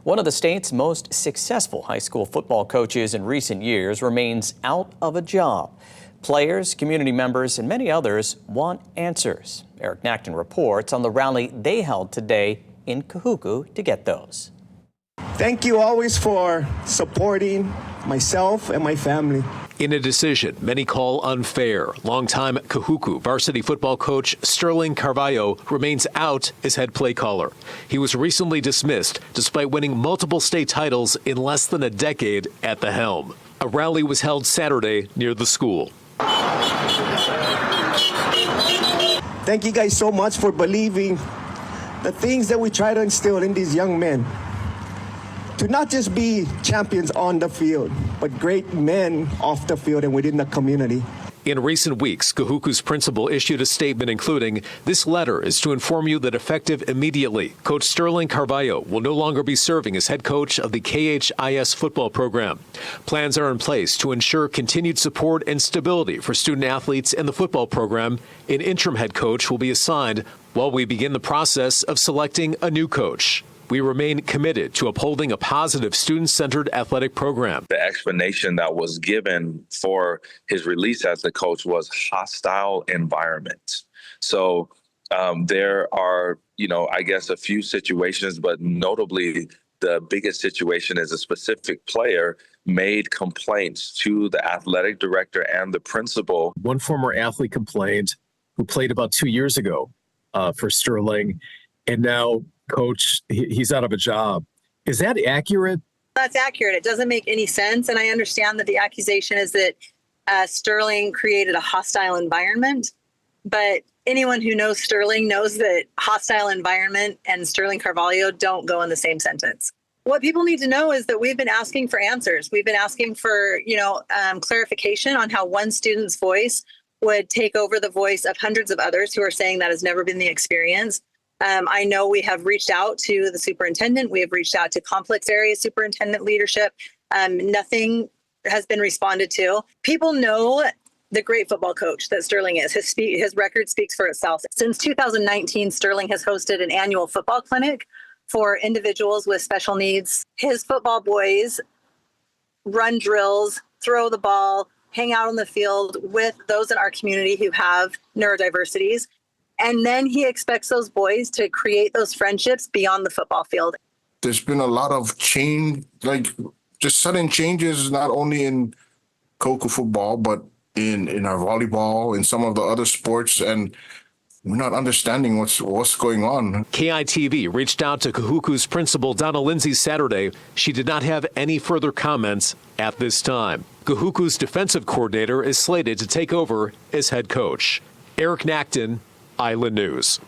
One of the state's most successful high school football coaches in recent years remains out of a job. Players, community members, and many others want answers. Eric Nacton reports on the rally they held today in Kahuku to get those. Thank you always for supporting myself and my family. In a decision many call unfair, longtime Kahuku varsity football coach Sterling Carvalho remains out as head play caller. He was recently dismissed despite winning multiple state titles in less than a decade at the helm. A rally was held Saturday near the school. Thank you guys so much for believing the things that we try to instill in these young men. To not just be champions on the field, but great men off the field and within the community. In recent weeks, Kahuku's principal issued a statement including, "This letter is to inform you that effective immediately, Coach Sterling Carvalho will no longer be serving as head coach of the KHIS football program. Plans are in place to ensure continued support and stability for student athletes in the football program. An interim head coach will be assigned while we begin the process of selecting a new coach. We remain committed to upholding a positive student-centered athletic program." The explanation that was given for his release as the coach was hostile environment. So there are, I guess a few situations, but notably the biggest situation is a specific player made complaints to the athletic director and the principal. One former athlete complained who played about 2 years ago for Sterling, and now Coach, he's out of a job. Is that accurate? That's accurate. It doesn't make any sense. And I understand that the accusation is that Sterling created a hostile environment. But anyone who knows Sterling knows that hostile environment and Sterling Carvalho don't go in the same sentence. What people need to know is that we've been asking for answers. We've been asking for, clarification on how one student's voice would take over the voice of hundreds of others who are saying that has never been the experience. I know we have reached out to the superintendent. We have reached out to complex area superintendent leadership. Nothing has been responded to. People know the great football coach that Sterling is. His record speaks for itself. Since 2019, Sterling has hosted an annual football clinic for individuals with special needs. His football boys run drills, throw the ball, hang out on the field with those in our community who have neurodiversities. And then he expects those boys to create those friendships beyond the football field. There's been a lot of change, just sudden changes, not only in Kahuku football, but in our volleyball, in some of the other sports, and we're not understanding what's going on. KITV reached out to Kahuku's principal, Donna Lindsay, Saturday. She did not have any further comments at this time. Kahuku's defensive coordinator is slated to take over as head coach. Eric Nacton, Island News.